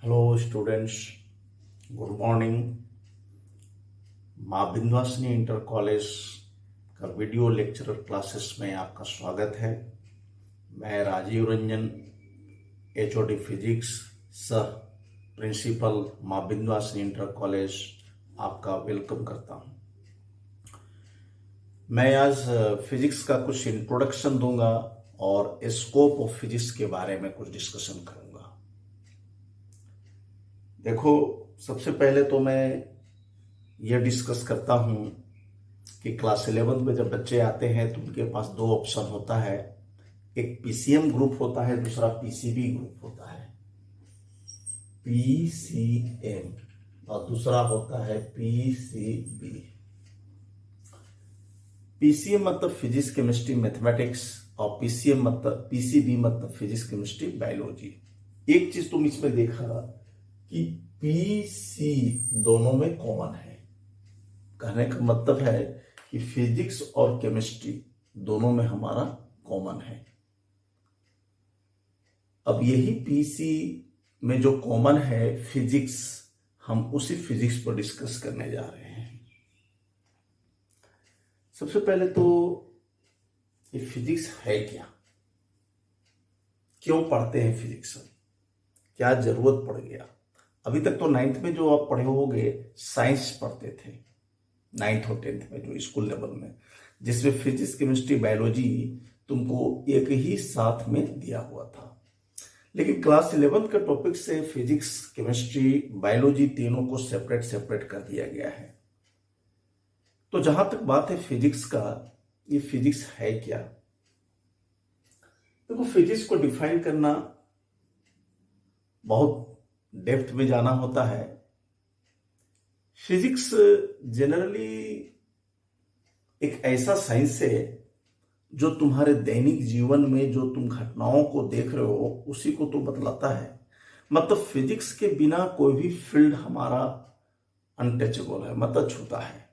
Hello students, good morning. माँ Vindhyavasini inter college का video lecturer classes में आपका स्वागत है। मैं राजीव रंजन, एचओडी फिजिक्स, सह प्रिंसिपल, माँ विंध्यवासिनी इंटर कॉलेज, आपका वेलकम करता हूँ। मैं आज फिजिक्स का कुछ इंट्रोडक्शन दूंगा और स्कोप ऑफ फिजिक्स के बारे में कुछ डिस्कशन करूंगा। देखो, सबसे पहले तो मैं यह डिस्कस करता हूं कि क्लास 11 में जब बच्चे आते हैं तो उनके पास दो ऑप्शन होता है। एक पीसीएम ग्रुप होता है, दूसरा पीसीबी ग्रुप होता है। पीसीएम और दूसरा होता है पीसीबी। पीसीएम मतलब फिजिक्स केमिस्ट्री मैथमेटिक्स और पीसीबी मतलब फिजिक्स केमिस्ट्री बायोलॉजी। एक चीज तुम इसमें देखा कि पीसी दोनों में कॉमन है। कहने का मतलब है कि फिजिक्स और केमिस्ट्री दोनों में हमारा कॉमन है। अब यही पीसी में जो कॉमन है फिजिक्स, हम उसी फिजिक्स पर डिस्कस करने जा रहे हैं। सबसे पहले तो ये फिजिक्स है क्या, क्यों पढ़ते हैं फिजिक्स, क्या जरूरत पड़ गया। अभी तक तो 9th में जो आप पढ़े होंगे साइंस पढ़ते थे, 9th और 10th में जो स्कूल लेवल में, जिसमें फिजिक्स केमिस्ट्री बायोलॉजी तुमको एक ही साथ में दिया हुआ था। लेकिन क्लास 11 का टॉपिक से फिजिक्स केमिस्ट्री बायोलॉजी तीनों को सेपरेट सेपरेट कर दिया गया है। तो जहां तक बात है फिजिक्स का, ये फिजिक्स है क्या। देखो, फिजिक्स को डिफाइन करना बहुत डेप्थ में जाना होता है। फिजिक्स जनरली एक ऐसा साइंस है जो तुम्हारे दैनिक जीवन में जो तुम घटनाओं को देख रहे हो उसी को तो बतलाता है। मतलब फिजिक्स के बिना कोई भी फील्ड हमारा अनटचेबल है, मतलब छूता है।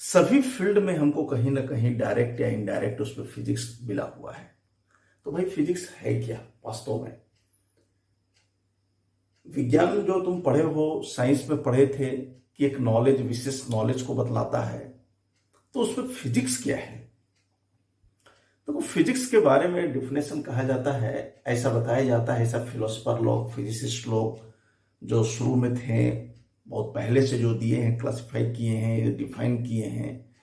सभी फील्ड में हमको कहीं ना कहीं डायरेक्ट या इनडायरेक्ट उस पर फिजिक्स मिला हुआ है। तो भाई फिजिक्स है क्या वास्तव में। विज्ञान जो तुम पढ़े हो, साइंस में पढ़े थे कि एक नॉलेज विशेष नॉलेज को बतलाता है, तो उसमें फिजिक्स क्या है। तो फिजिक्स के बारे में डिफिनेशन कहा जाता है, ऐसा बताया जाता है, ऐसा फिलोसफर लोग, फिजिसिस्ट लोग जो शुरू में थे, बहुत पहले से जो दिए हैं, क्लासिफाई किए हैं, डिफाइन किए हैं,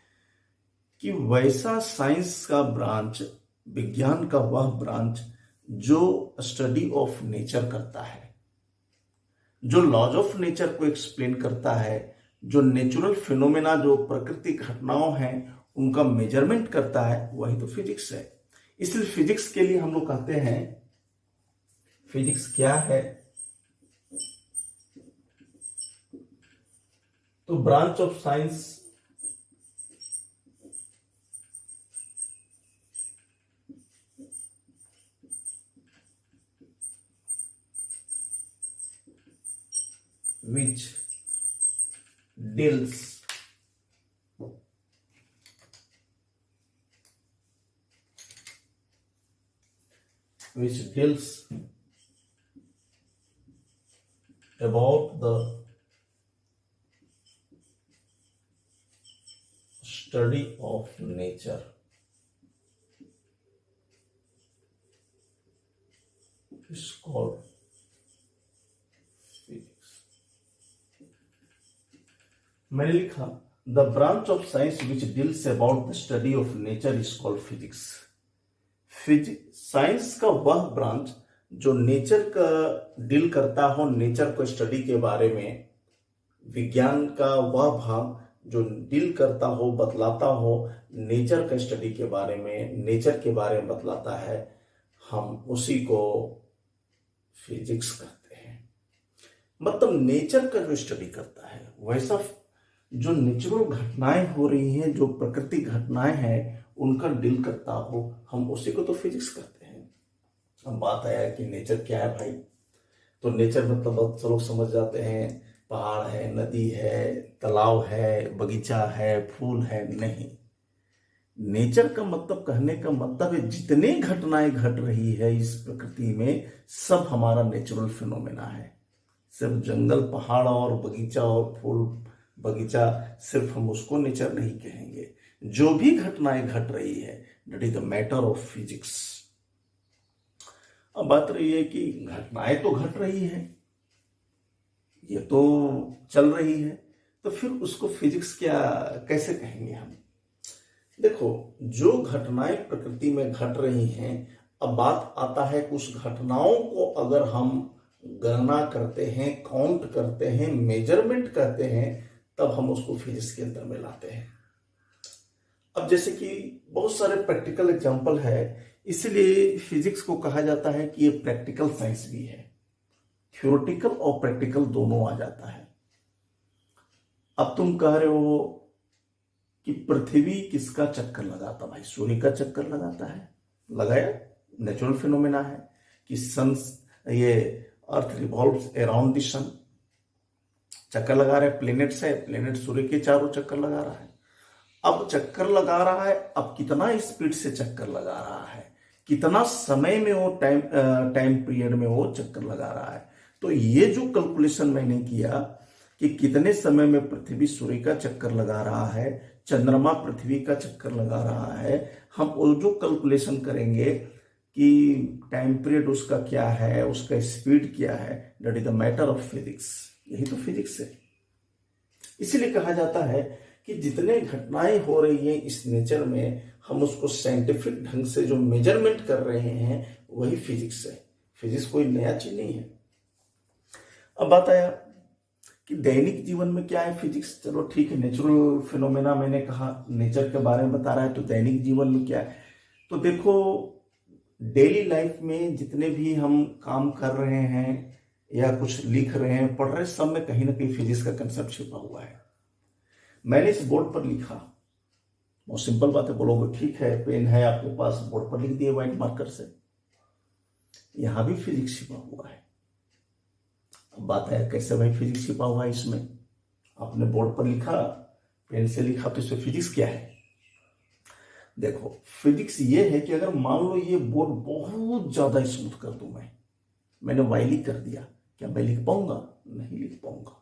कि वैसा साइंस का ब्रांच, विज्ञान का वह ब्रांच जो स्टडी ऑफ नेचर करता है, जो लॉज ऑफ नेचर को एक्सप्लेन करता है, जो नेचुरल फिनोमेना, जो प्रकृति घटनाओं हैं उनका मेजरमेंट करता है, वही तो फिजिक्स है। इसलिए फिजिक्स के लिए हम लोग कहते हैं, फिजिक्स क्या है, तो branch of science which deals about the study of nature is called physics। मैंने लिखा the branch of science which deals about the study of nature is called physics. Science का वह ब्रांच जो नेचर का deal करता हो, nature को study के बारे में, विज्ञान का वह भाग जो डील करता हो, बतलाता हो नेचर का स्टडी के बारे में, नेचर के बारे में बतलाता है, हम उसी को फिजिक्स कहते हैं। मतलब नेचर का जो स्टडी करता है, वैसा जो नेचुरल घटनाएं हो रही हैं, जो प्रकृति घटनाएं हैं, उनका डील करता हो, हम उसी को तो फिजिक्स कहते हैं। अब बात आया कि नेचर क्या है भाई, तो नेचर मतलब बहुत से लोग समझ जाते हैं पहाड़ है, नदी है, तालाब है, बगीचा है, फूल है। नहीं, नेचर का मतलब, कहने का मतलब है जितने घटनाएं घट रही है इस प्रकृति में, सब हमारा नेचुरल फिनोमेना है। सिर्फ जंगल पहाड़ और बगीचा और फूल बगीचा, सिर्फ हम उसको नेचर नहीं कहेंगे। जो भी घटनाएं घट रही है, that is the matter of physics. अब बात रही है कि घटनाएं तो घट रही है, ये तो चल रही है, तो फिर उसको फिजिक्स क्या कैसे कहेंगे हम? देखो, जो घटनाएं प्रकृति में घट रही हैं, अब बात आता है कि उस घटनाओं को अगर हम गणना करते हैं, काउंट करते हैं, मेजरमेंट करते हैं, तब हम उसको फिजिक्स के अंदर में लाते हैं। अब जैसे कि बहुत सारे प्रैक्टिकल एग्जांपल है, इसलिए फिजिक्स को कहा जाता है कि ये प्रैक्टिकल साइंस भी है। थ्योरेटिकल और प्रैक्टिकल दोनों आ जाता है। अब तुम कह रहे हो कि पृथ्वी किसका चक्कर लगाता? भाई सूर्य का चक्कर लगाता है, लगाया, नेचुरल फिनोमेना है कि सन, ये अर्थ रिवॉल्व्स अराउंड द सन, चक्कर लगा रहा है। प्लेनेट्स है, प्लेनेट सूर्य के चारों चक्कर लगा रहा है। अब चक्कर लगा रहा है, अब कितना स्पीड से चक्कर लगा रहा है, कितना समय में वो टाइम पीरियड में वो चक्कर लगा रहा है। तो ये जो कैलकुलेशन मैंने किया कि कितने समय में पृथ्वी सूर्य का चक्कर लगा रहा है, चंद्रमा पृथ्वी का चक्कर लगा रहा है, हम वो जो कैलकुलेशन करेंगे कि टाइम पीरियड उसका क्या है, उसका स्पीड क्या है, that is the matter of physics. यही तो फिजिक्स है। इसीलिए कहा जाता है कि जितने घटनाएं हो रही हैं इस नेचर में, हम उसको साइंटिफिक ढंग से जो मेजरमेंट कर रहे हैं, वही फिजिक्स है। फिजिक्स कोई नया चीज नहीं है। अब बात आया कि दैनिक जीवन में क्या है फिजिक्स। चलो ठीक है, नेचुरल फिनोमेना मैंने कहा, नेचर के बारे में बता रहा है, तो दैनिक जीवन में क्या है? तो देखो, डेली लाइफ में जितने भी हम काम कर रहे हैं या कुछ लिख रहे हैं, पढ़ रहे हैं, सब में कहीं ना कहीं फिजिक्स का कंसेप्ट छिपा हुआ है। मैंने इस बोर्ड पर लिखा, बहुत सिंपल बात है, बोलोगे ठीक है, पेन है आपके पास, बोर्ड पर लिख दिए व्हाइट मार्कर से, यहां भी फिजिक्स छिपा हुआ है। अब बात है कैसे भाई फिजिक्स छिपा हुआ है इसमें? आपने बोर्ड पर लिखा, पेन से लिखा, तो इसमें फिजिक्स क्या है? देखो, फिजिक्स ये है कि अगर मान लो ये बोर्ड बहुत ज्यादा स्मूथ कर दूं, मैंने वाइली कर दिया, क्या मैं लिख पाऊंगा? नहीं लिख पाऊंगा।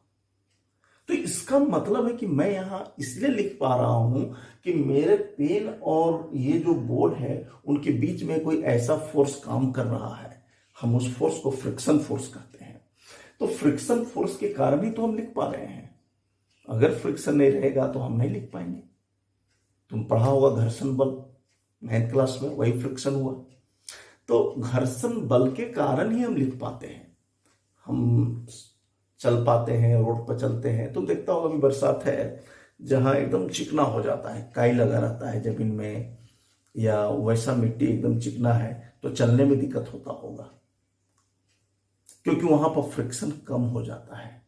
तो इसका मतलब है कि मैं यहां इसलिए लिख पा रहा हूं कि मेरे पेन और ये जो बोर्ड है उनके बीच में कोई ऐसा फोर्स काम कर रहा है। हम उस फोर्स को फ्रिक्शन फोर्स कहते हैं। तो फ्रिक्शन फोर्स के कारण ही तो हम लिख पा रहे हैं। अगर फ्रिक्शन नहीं रहेगा तो हम नहीं लिख पाएंगे। तुम पढ़ा होगा घर्षण बल 9th क्लास में, वही फ्रिक्शन हुआ। तो घर्षण बल के कारण ही हम लिख पाते हैं, हम चल पाते हैं, रोड पर चलते हैं। तुम देखता होगा अभी बरसात है, जहां एकदम चिकना हो जाता है, काई लगा रहता है जमीन में, या वैसा मिट्टी एकदम चिकना है, तो चलने में दिक्कत होता होगा, क्योंकि वहां पर फ्रिक्शन कम हो जाता है।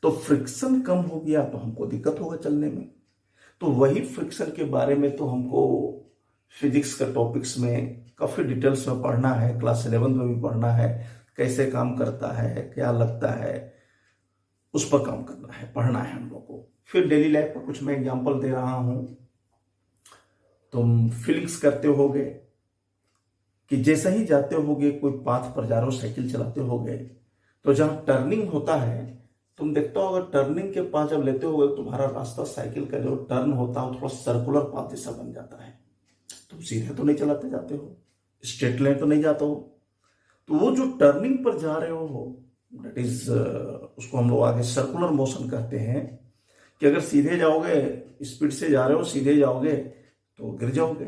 तो फ्रिक्शन कम हो गया तो हमको दिक्कत होगा चलने में। तो वही फ्रिक्शन के बारे में तो हमको फिजिक्स का टॉपिक्स में काफी डिटेल्स में पढ़ना है, क्लास 11 में भी पढ़ना है, कैसे काम करता है, क्या लगता है, उस पर काम करना है, पढ़ना है हम लोग को। फिर डेली लाइफ का कुछ मैं एग्जांपल दे रहा हूं। तुम फीलिंग्स करते होगे कि जैसे ही जाते होगे, कोई पाथ पर जा रहे हो, साइकिल चलाते होगे, तो जहां टर्निंग होता है, तुम देखता होगा टर्निंग के पास जब लेते होगे, तुम्हारा रास्ता साइकिल का जो टर्न होता है थोड़ा सर्कुलर पाथ जैसा बन जाता है। तुम सीधे तो नहीं चलाते जाते हो, स्ट्रेट लाइन तो नहीं जाते हो। तो वो जो टर्निंग पर जा रहे हो, दैट इज उसको हम लोग आगे सर्कुलर मोशन कहते हैं। कि अगर सीधे जाओगे, स्पीड से जा रहे हो, सीधे जाओगे तो गिर जाओगे।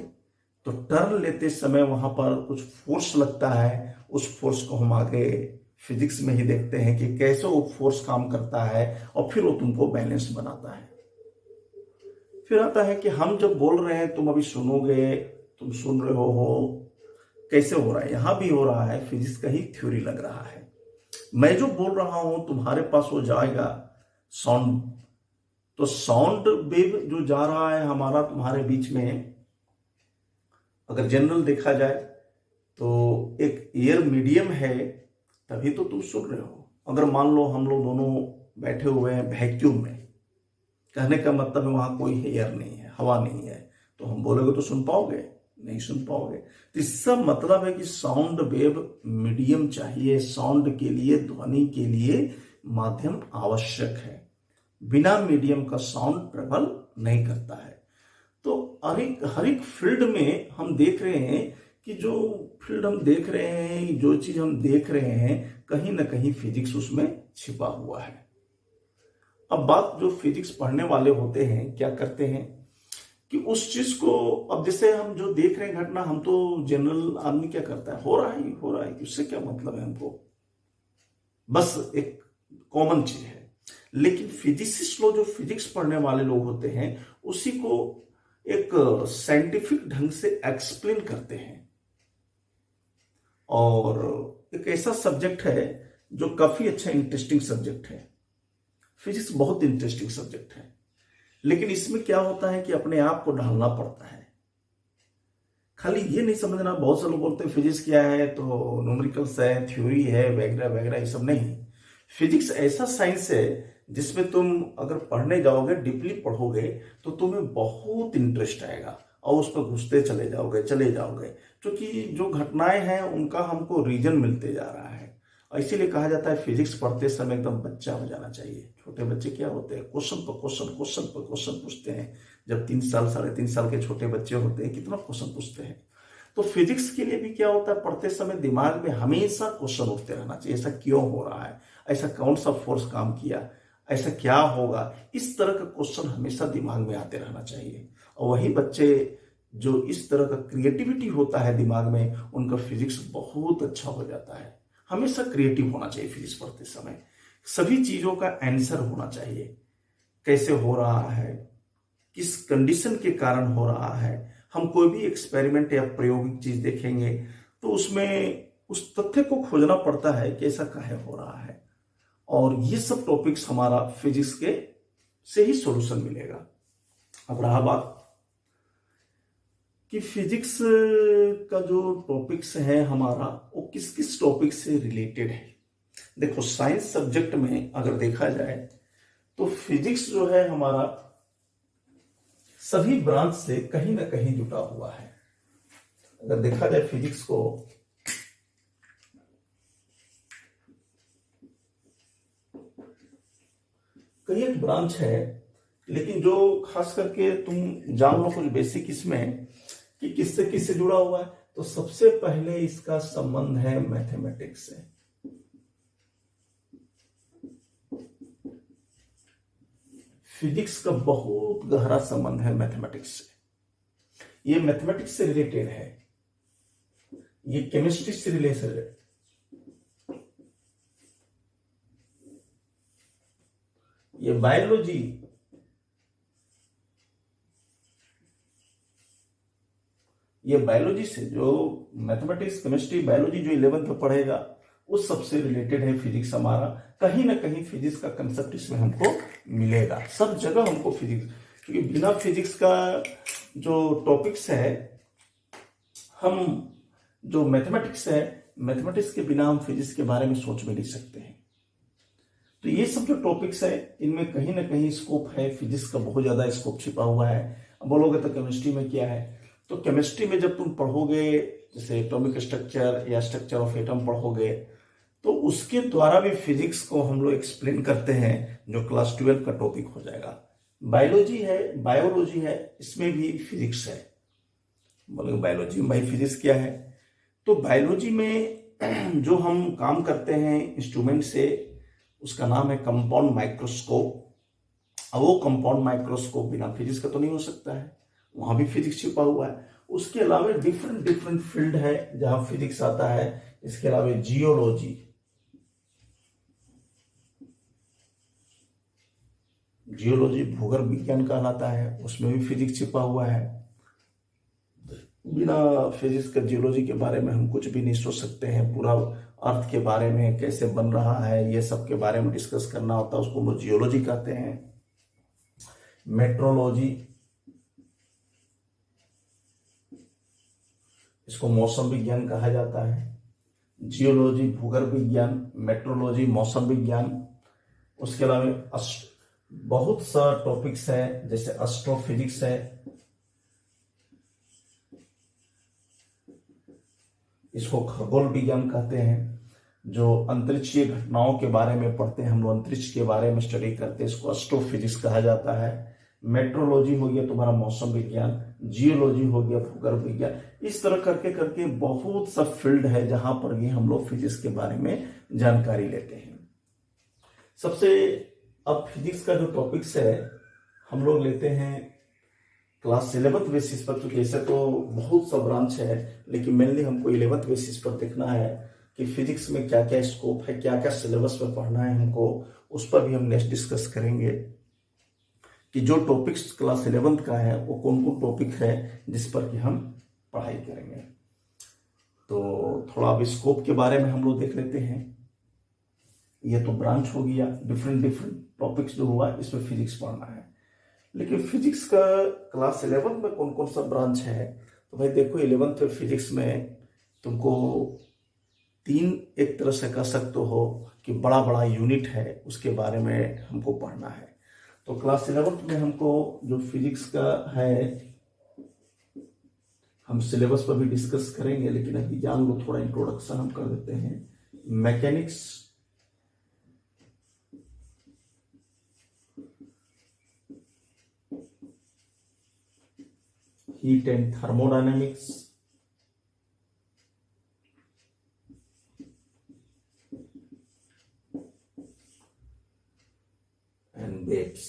तो टर्न लेते समय वहां पर कुछ फोर्स लगता है, उस फोर्स को हम आगे फिजिक्स में ही देखते हैं कि कैसे वो फोर्स काम करता है, और फिर वो तुमको बैलेंस बनाता है। फिर आता है कि हम जब बोल रहे हैं, तुम अभी सुनोगे, तुम सुन रहे हो, कैसे हो रहा है? यहां भी हो रहा है, फिजिक्स का ही थ्योरी लग रहा है। मैं जो बोल रहा हूं तुम्हारे पास वो जाएगा साउंड, तो साउंड वेव जो जा रहा है हमारा तुम्हारे बीच में, अगर जनरल देखा जाए तो एक एयर मीडियम है, तभी तो तुम सुन रहे हो। अगर मान लो हम लोग दोनों बैठे हुए हैं वैक्यूम में, कहने का मतलब है वहां कोई एयर नहीं है, हवा नहीं है, तो हम बोलोगे तो सुन पाओगे? नहीं सुन पाओगे। तो इसका मतलब है कि साउंड वेव मीडियम चाहिए, साउंड के लिए, ध्वनि के लिए माध्यम आवश्यक है। बिना मीडियम का साउंड ट्रेवल नहीं करता है। तो हर एक फील्ड में हम देख रहे हैं कि जो फील्ड हम देख रहे हैं, जो चीज हम देख रहे हैं, कहीं ना कहीं फिजिक्स उसमें छिपा हुआ है। अब बात, जो फिजिक्स पढ़ने वाले होते हैं क्या करते हैं कि उस चीज को, अब जैसे हम जो देख रहे हैं घटना, हम तो जनरल आदमी क्या करता है, हो रहा है हो रहा है, उससे क्या मतलब है हमको, बस एक कॉमन चीज है। लेकिन फिजिसिस्ट लोग, जो फिजिक्स पढ़ने वाले लोग होते हैं, उसी को एक साइंटिफिक ढंग से एक्सप्लेन करते हैं। और एक ऐसा सब्जेक्ट है जो काफी अच्छा इंटरेस्टिंग सब्जेक्ट है। फिजिक्स बहुत इंटरेस्टिंग सब्जेक्ट है, लेकिन इसमें क्या होता है कि अपने आप को ढालना पड़ता है। खाली ये नहीं समझना, बहुत से लोग बोलते हैं फिजिक्स क्या है, तो न्यूमेरिकल्स है, थ्योरी है, वगैरह वगैरह, ये सब नहीं। फिजिक्स ऐसा साइंस है जिसमें तुम अगर पढ़ने जाओगे, डीपली पढ़ोगे, तो तुम्हें बहुत इंटरेस्ट आएगा और उस पर घुसते चले जाओगे, क्योंकि जो घटनाएं हैं उनका हमको रीजन मिलते जा रहा है। और इसीलिए कहा जाता है फिजिक्स पढ़ते समय एकदम बच्चा हो जाना चाहिए। छोटे बच्चे क्या होते हैं, क्वेश्चन पर क्वेश्चन, क्वेश्चन पर क्वेश्चन पूछते हैं। जब 3 साल 3.5 साल के छोटे बच्चे होते हैं, कितना क्वेश्चन पूछते हैं। तो फिजिक्स के लिए भी क्या होता है, पढ़ते समय दिमाग में हमेशा क्वेश्चन उठते रहना चाहिए। ऐसा क्यों हो रहा है, ऐसा कौन सा फोर्स काम किया, ऐसा क्या होगा, इस तरह का क्वेश्चन हमेशा दिमाग में आते रहना चाहिए। और वही बच्चे जो इस तरह का क्रिएटिविटी होता है दिमाग में, उनका फिजिक्स बहुत अच्छा हो जाता है। हमेशा क्रिएटिव होना चाहिए फिजिक्स पढ़ते समय, सभी चीजों का आंसर होना चाहिए। कैसे हो रहा है, किस कंडीशन के कारण हो रहा है। हम कोई भी एक्सपेरिमेंट या प्रायोगिक चीज देखेंगे तो उसमें उस तथ्य को खोजना पड़ता है कि ऐसा काहे हो रहा है। और ये सब टॉपिक्स हमारा फिजिक्स के से ही सॉल्यूशन मिलेगा। अब रहा बात कि फिजिक्स का जो टॉपिक्स है हमारा, वो किस किस टॉपिक से रिलेटेड है। देखो, साइंस सब्जेक्ट में अगर देखा जाए तो फिजिक्स जो है हमारा सभी ब्रांच से कहीं ना कहीं जुटा हुआ है। अगर देखा जाए फिजिक्स को, कई एक ब्रांच है, लेकिन जो खास करके तुम जान लो कुछ बेसिक इसमें कि किससे किससे जुड़ा हुआ है। तो सबसे पहले इसका संबंध है मैथमेटिक्स से। फिजिक्स का बहुत गहरा संबंध है मैथमेटिक्स से। ये मैथमेटिक्स से रिलेटेड है, ये केमिस्ट्री से रिलेटेड है, ये बायोलॉजी, ये बायोलॉजी से, जो मैथमेटिक्स, केमिस्ट्री, बायोलॉजी जो 11th में पढ़ेगा उस सबसे रिलेटेड है फिजिक्स हमारा। कहीं ना कहीं फिजिक्स का कंसेप्ट इसमें हमको मिलेगा, सब जगह हमको फिजिक्स, क्योंकि बिना फिजिक्स का जो टॉपिक्स है, हम जो मैथमेटिक्स है, मैथमेटिक्स के बिना हम फिजिक्स के बारे में सोच भी नहीं सकते हैं। तो ये सब जो टॉपिक्स है, इनमें कहीं ना कहीं स्कोप है, फिजिक्स का बहुत ज्यादा स्कोप छिपा हुआ है। अब बोलोगे तो केमिस्ट्री में क्या है, तो केमिस्ट्री में जब तुम पढ़ोगे, जैसे एटॉमिक स्ट्रक्चर या स्ट्रक्चर ऑफ एटम पढ़ोगे, तो उसके द्वारा भी फिजिक्स को हम लोग एक्सप्लेन करते हैं, जो क्लास 12 का टॉपिक हो जाएगा। बायोलॉजी है, बायोलॉजी है, इसमें भी फिजिक्स है। बोलोगे बायोलॉजी में भाई फिजिक्स क्या है, तो बायोलॉजी में जो हम काम करते हैं इंस्ट्रूमेंट से, उसका नाम है कंपाउंड माइक्रोस्कोप। अब वो कंपाउंड माइक्रोस्कोप बिना फिजिक्स का तो नहीं हो सकता है, वहां भी फिजिक्स छिपा हुआ है। उसके अलावा डिफरेंट डिफरेंट फील्ड है जहां फिजिक्स आता है। इसके अलावा जियोलॉजी, जियोलॉजी भूगर्भ विज्ञान कहलाता है, उसमें भी फिजिक्स छिपा हुआ है। बिना फिजिक्स का जियोलॉजी के बारे में हम कुछ भी नहीं सोच सकते हैं। पूरा अर्थ के बारे में, कैसे बन रहा है, ये सब के बारे में डिस्कस करना होता है, उसको हम जियोलॉजी कहते हैं। मेट्रोलॉजी, इसको मौसम विज्ञान कहा जाता है। जियोलॉजी भूगर्भ विज्ञान, मेट्रोलॉजी मौसम विज्ञान। उसके अलावा बहुत सा टॉपिक्स है, जैसे एस्ट्रोफिजिक्स है, इसको खगोल विज्ञान कहते हैं। जो अंतरिक्षीय घटनाओं के बारे में पढ़ते हैं हम लोग, अंतरिक्ष के बारे में स्टडी करते हैं, इसको एस्ट्रोफिजिक्स कहा जाता है। मेट्रोलॉजी हो गया तुम्हारा मौसम विज्ञान, जियोलॉजी हो गया भूगर्भ विज्ञान। इस तरह करके करके बहुत सा फील्ड है जहां पर भी हम लोग फिजिक्स के बारे में जानकारी लेते हैं। सबसे अब फिजिक्स का जो टॉपिक्स है हम लोग लेते हैं क्लास 11th बेसिस पर, क्योंकि ऐसे तो बहुत सा ब्रांच है लेकिन मेनली हमको 11th बेसिस पर देखना है कि फिजिक्स में क्या क्या स्कोप है, क्या क्या सिलेबस में पढ़ना है हमको। उस पर भी हम नेक्स्ट डिस्कस करेंगे कि जो टॉपिक्स क्लास 11th का है वो कौन कौन टॉपिक है जिस पर कि हम पढ़ाई करेंगे। तो थोड़ा अब स्कोप के बारे में हम लोग देख लेते हैं। ये तो ब्रांच हो गया, डिफरेंट डिफरेंट टॉपिक्स जो हुआ इसमें फिजिक्स पढ़ना है। लेकिन फिजिक्स का क्लास 11th में कौन कौन सा ब्रांच है, तो भाई देखो 11th फिजिक्स में तुमको 3 एक तरह से कह सकते हो कि बड़ा बड़ा यूनिट है, उसके बारे में हमको पढ़ना है। तो क्लास 11th में हमको जो फिजिक्स का है हम सिलेबस पर भी डिस्कस करेंगे, लेकिन अभी जान लो थोड़ा इंट्रोडक्शन हम कर देते हैं। Mechanics, heat and thermodynamics, and waves.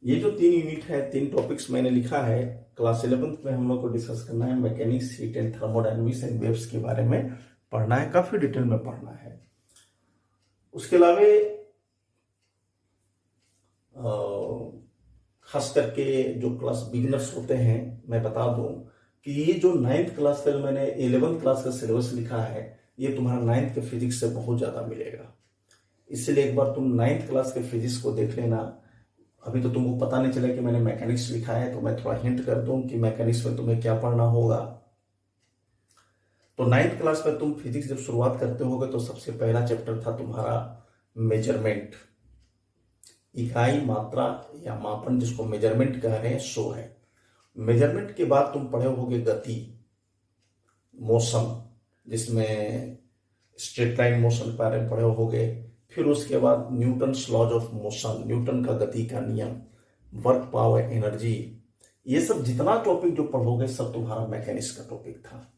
ये जो 3 यूनिट है, 3 टॉपिक्स मैंने लिखा है क्लास 11th में हम लोग को डिस्कस करना है। Mechanics, heat and thermodynamics and waves के बारे में पढ़ना है, काफी डिटेल में पढ़ना है। उसके अलावा खास करके जो क्लास बिगिनर्स होते हैं, मैं बता दूं कि ये जो 9th क्लास का जो मैंने 11th क्लास का सिलेबस लिखा है ये तुम्हारा 9th के फिजिक्स से बहुत ज्यादा मिलेगा। इसलिए एक बार तुम 9th क्लास के फिजिक्स को देख लेना। अभी तो तुमको पता नहीं चला कि मैंने मैकेनिक्स लिखा है, तो मैं थोड़ा हिंट कर दूं कि मैकेनिक्स में तुम्हें क्या पढ़ना होगा। तो 9th क्लास में तुम फिजिक्स जब शुरुआत करते होगे तो सबसे पहला चैप्टर था तुम्हारा मेजरमेंट। इकाई, मात्रा या मापन जिसको मेजरमेंट कह रहे हैं सो है। मेजरमेंट के बाद तुम पढ़े होगे गति, मोशन, जिसमें स्ट्रेट लाइन मोशन के बारे में पढ़े होगे। फिर उसके बाद Newton's laws of motion, Newton का गति का नियम, वर्क, पावर, एनर्जी, ये सब जितना टॉपिक जो पढ़ोगे सब तुम्हारा मैकेनिक्स का टॉपिक था।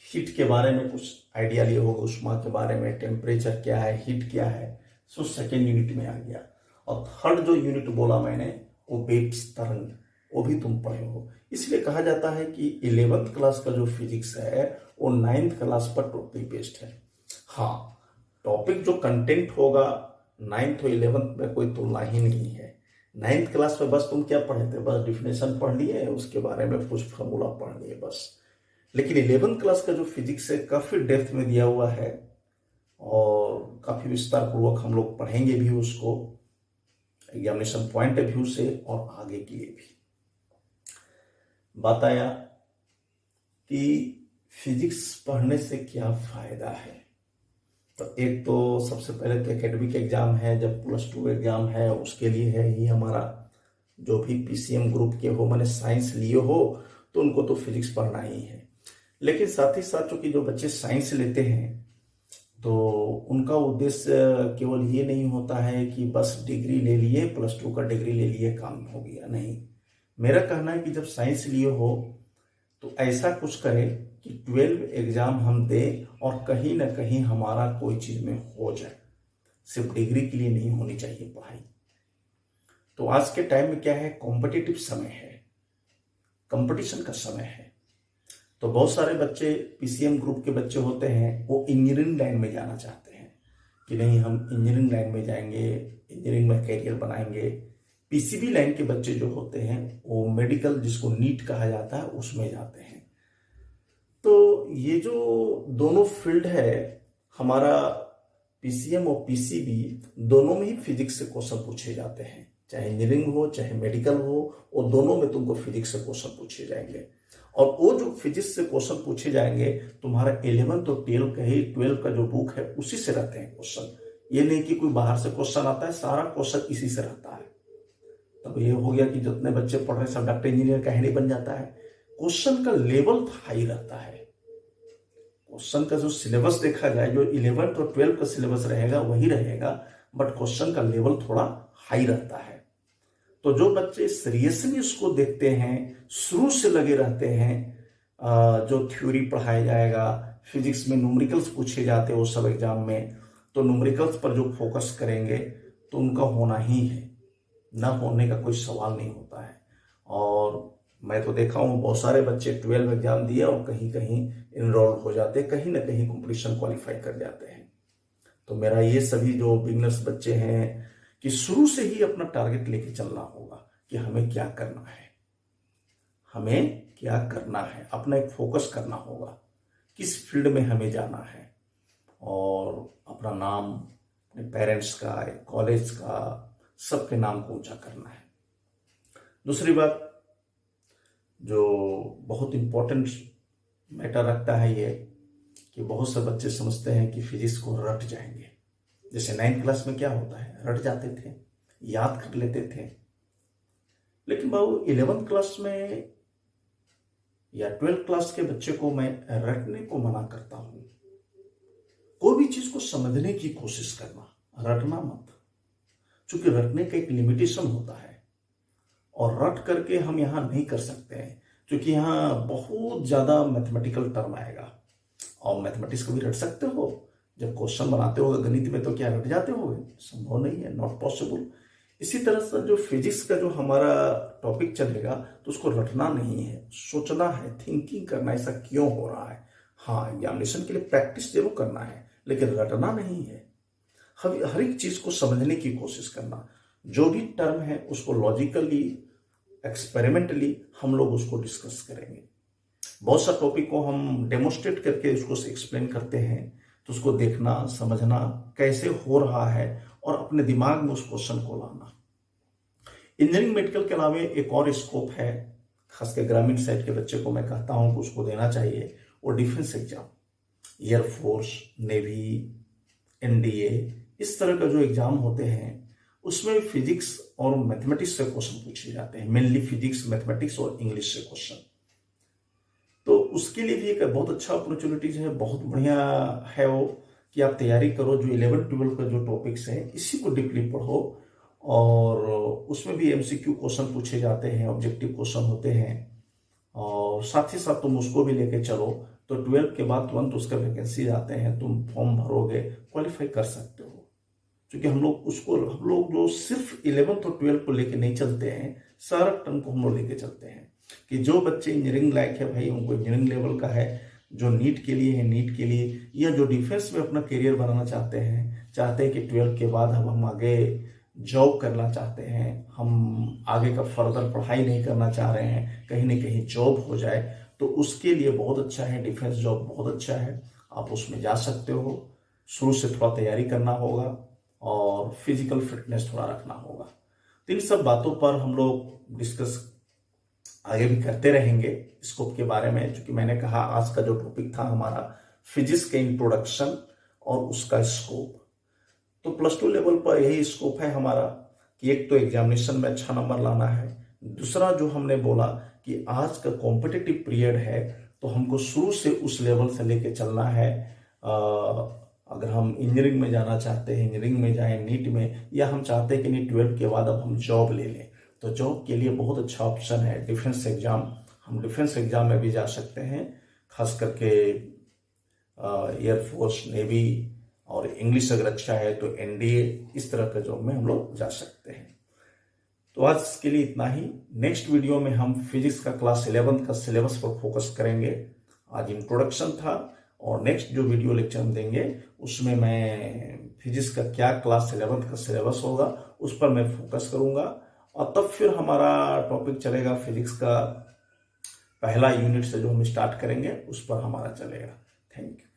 हीट के बारे में कुछ आइडिया लिए होगे, उष्मा के बारे में, टेम्परेचर क्या है, हीट क्या है, सो सेकेंड यूनिट में आ गया। और थर्ड जो यूनिट बोला मैंने वो वेव्स, तरंग, वो भी तुम पढ़े हो। इसलिए कहा जाता है कि 11th क्लास का जो फिजिक्स है वो 9th क्लास पर टोटली बेस्ड है। हाँ, टॉपिक जो कंटेंट होगा 9th और 11th में कोई तुलना ही नहीं है। 9th क्लास में बस तुम क्या पढ़े थे, बस डिफिनेशन पढ़ लिए, उसके बारे में कुछ फॉर्मूला पढ़ लिए बस। लेकिन 11th क्लास का जो फिजिक्स है काफी डेप्थ में दिया हुआ है और काफी विस्तार पूर्वक हम लोग पढ़ेंगे भी उसको, एग्जामिनेशन पॉइंट ऑफ व्यू से और आगे के लिए भी। बात आया कि फिजिक्स पढ़ने से क्या फायदा है। तो एक तो सबसे पहले तो एकेडमिक एग्जाम है, जब +2 एग्जाम है उसके लिए है ही हमारा। जो भी पीसीएम ग्रुप के हो, मैंने साइंस लिए हो, तो उनको तो फिजिक्स पढ़ना ही है। लेकिन साथ ही साथ चूंकि जो बच्चे साइंस लेते हैं तो उनका उद्देश्य केवल ये नहीं होता है कि बस डिग्री ले लिए, +2 का डिग्री ले लिए, काम हो गया। नहीं, मेरा कहना है कि जब साइंस लिए हो तो ऐसा कुछ करें कि 12 एग्जाम हम दें और कहीं ना कहीं हमारा कोई चीज में हो जाए। सिर्फ डिग्री के लिए नहीं होनी चाहिए पढ़ाई। तो आज के टाइम में क्या है, कॉम्पिटिटिव समय है, कंपटीशन का समय है। तो बहुत सारे बच्चे पीसीएम ग्रुप के बच्चे होते हैं, वो इंजीनियरिंग लाइन में जाना चाहते हैं कि नहीं हम इंजीनियरिंग लाइन में जाएंगे, इंजीनियरिंग में करियर बनाएंगे। पीसीबी लाइन के बच्चे जो होते हैं वो मेडिकल, जिसको नीट कहा जाता है, उसमें जाते हैं। तो ये जो दोनों फील्ड है हमारा, पीसीएम और पीसीबी, दोनों में ही फिजिक्स से क्वेश्चन पूछे जाते हैं। चाहे इंजीनियरिंग हो चाहे मेडिकल हो, वो दोनों में तुमको फिजिक्स से क्वेश्चन पूछे जाएंगे। और वो जो फिजिक्स से क्वेश्चन पूछे जाएंगे तुम्हारा 11th और 12 का ही, 12 का जो बुक है उसी से रहते हैं क्वेश्चन। ये नहीं कि कोई बाहर से क्वेश्चन आता है, सारा क्वेश्चन इसी से रहता है। तब ये हो गया कि जितने बच्चे पढ़ रहे हैं सब डॉक्टर इंजीनियर का नहीं बन जाता है। क्वेश्चन का लेवल हाई रहता है। क्वेश्चन का जो सिलेबस देखा जाए, जो 11th और 12th का सिलेबस रहेगा वही रहेगा, बट क्वेश्चन का लेवल थोड़ा हाई रहता है। तो जो बच्चे सीरियसली उसको देखते हैं, शुरू से लगे रहते हैं, जो थ्योरी पढ़ाया जाएगा, फिजिक्स में न्यूमेरिकल्स पूछे जाते हैं वो सब एग्जाम में, तो न्यूमेरिकल्स पर जो फोकस करेंगे तो उनका होना ही है, ना होने का कोई सवाल नहीं होता है। और मैं तो देखा हूँ बहुत सारे बच्चे 12 एग्जाम दिए और कहीं कहीं इनरोल हो जाते, कहीं ना कहीं कंपटीशन क्वालिफाई कर जाते हैं। तो मेरा ये सभी जो बिगनर्स बच्चे हैं कि शुरू से ही अपना टारगेट लेके चलना होगा कि हमें क्या करना है, हमें क्या करना है, अपना एक फोकस करना होगा, किस फील्ड में हमें जाना है, और अपना नाम अपने पेरेंट्स का, कॉलेज का, सबके नाम को ऊंचा करना है। दूसरी बात जो बहुत इंपॉर्टेंट मैटर रखता है ये कि बहुत से बच्चे समझते हैं कि फिजिक्स को रट जाएंगे। जैसे 9th क्लास में क्या होता है, रट जाते थे, याद कर लेते थे। लेकिन बाबू 11th क्लास में या 12th क्लास के बच्चे को मैं रटने को मना करता हूं। कोई भी चीज को समझने की कोशिश करना, रटना मत। क्योंकि रटने का एक लिमिटेशन होता है और रट करके हम यहां नहीं कर सकते हैं, क्योंकि यहां बहुत ज्यादा मैथमेटिकल टर्म आएगा। और मैथमेटिक्स को भी रट सकते हो, जब क्वेश्चन बनाते हो गणित में तो क्या रट जाते हो? संभव नहीं है, नॉट पॉसिबल। इसी तरह से जो फिजिक्स का जो हमारा टॉपिक चलेगा तो उसको रटना नहीं है, सोचना है, थिंकिंग करना, ऐसा क्यों हो रहा है। हाँ, एग्जामिनेशन के लिए प्रैक्टिस जरूर करना है, लेकिन रटना नहीं है। हर एक चीज को समझने की कोशिश करना, जो भी टर्म है उसको लॉजिकली, एक्सपेरिमेंटली हम लोग उसको डिस्कस करेंगे। बहुत सा टॉपिक को हम डेमोस्ट्रेट करके उसको एक्सप्लेन करते हैं, तो उसको देखना, समझना कैसे हो रहा है और अपने दिमाग में उस क्वेश्चन को लाना। इंजीनियरिंग मेडिकल के अलावा एक और स्कोप है, खासकर ग्रामीण साइड के बच्चे को मैं कहता हूं कि उसको देना चाहिए, वो defence exam, air force, navy, NDA, इस तरह का जो एग्जाम होते हैं उसमें फिजिक्स और मैथमेटिक्स से क्वेश्चन पूछे जाते हैं, मेनली फिजिक्स, मैथमेटिक्स और इंग्लिश से क्वेश्चन। तो उसके लिए भी एक बहुत अच्छा अपॉर्चुनिटीज है, बहुत बढ़िया है वो कि आप तैयारी करो। जो 11-12 का जो टॉपिक्स हैं इसी को डीपली पढ़ो, और उसमें भी एमसीक्यू क्वेश्चन पूछे जाते हैं, ऑब्जेक्टिव क्वेश्चन होते हैं, और साथ ही साथ तुम उसको भी लेके चलो तो 12 के बाद तुरंत उसका वैकेंसी आते हैं, तुम फॉर्म भरोगे, क्वालिफाई कर सकते हो। क्योंकि हम लोग जो सिर्फ 11th और 12 को लेके नहीं चलते हैं, सारा टर्म को हम लोग लेके चलते हैं कि जो बच्चे इंजीनियरिंग लायक है भाई, उनको इंजीनियरिंग लेवल का है, जो नीट के लिए है नीट के लिए, या जो डिफेंस में अपना करियर बनाना चाहते हैं कि 12 के बाद हम आगे जॉब करना चाहते हैं, हम आगे का फर्दर पढ़ाई नहीं करना चाह रहे हैं, कहीं ना कहीं जॉब हो जाए, तो उसके लिए बहुत अच्छा है, डिफेंस जॉब बहुत अच्छा है, आप उसमें जा सकते हो। शुरू से थोड़ा तैयारी करना होगा और फिजिकल फिटनेस थोड़ा रखना होगा। तो इन सब बातों पर हम लोग डिस्कस आगे भी करते रहेंगे स्कोप के बारे में। क्योंकि मैंने कहा आज का जो टॉपिक था हमारा फिजिक्स के इंट्रोडक्शन और उसका स्कोप, तो +2 लेवल पर यही स्कोप है हमारा कि एक तो एग्जामिनेशन में अच्छा नंबर लाना है, दूसरा जो हमने बोला कि आज का कॉम्पिटिटिव पीरियड है तो हमको शुरू से उस लेवल से लेके चलना है। अगर हम इंजीनियरिंग में जाना चाहते हैं, इंजीनियरिंग में जाएं, नीट में, या हम चाहते हैं कि नहीं 12 के बाद अब हम जॉब ले लें, तो जॉब के लिए बहुत अच्छा ऑप्शन है डिफेंस एग्जाम। हम डिफेंस एग्जाम में भी जा सकते हैं, खास करके एयरफोर्स, नेवी, और इंग्लिश अगर अच्छा है तो एनडीए, इस तरह का जॉब में हम लोग जा सकते हैं। तो आज के लिए इतना ही। नेक्स्ट वीडियो में हम फिजिक्स का क्लास 11th का सिलेबस पर फोकस करेंगे। आज इंट्रोडक्शन था, और नेक्स्ट जो वीडियो लेक्चर हम देंगे उसमें मैं फिजिक्स का क्या क्लास 11th का सिलेबस होगा उस पर मैं फोकस करूंगा, और तब फिर हमारा टॉपिक चलेगा फिजिक्स का पहला यूनिट से जो हम स्टार्ट करेंगे उस पर हमारा चलेगा। Thank you.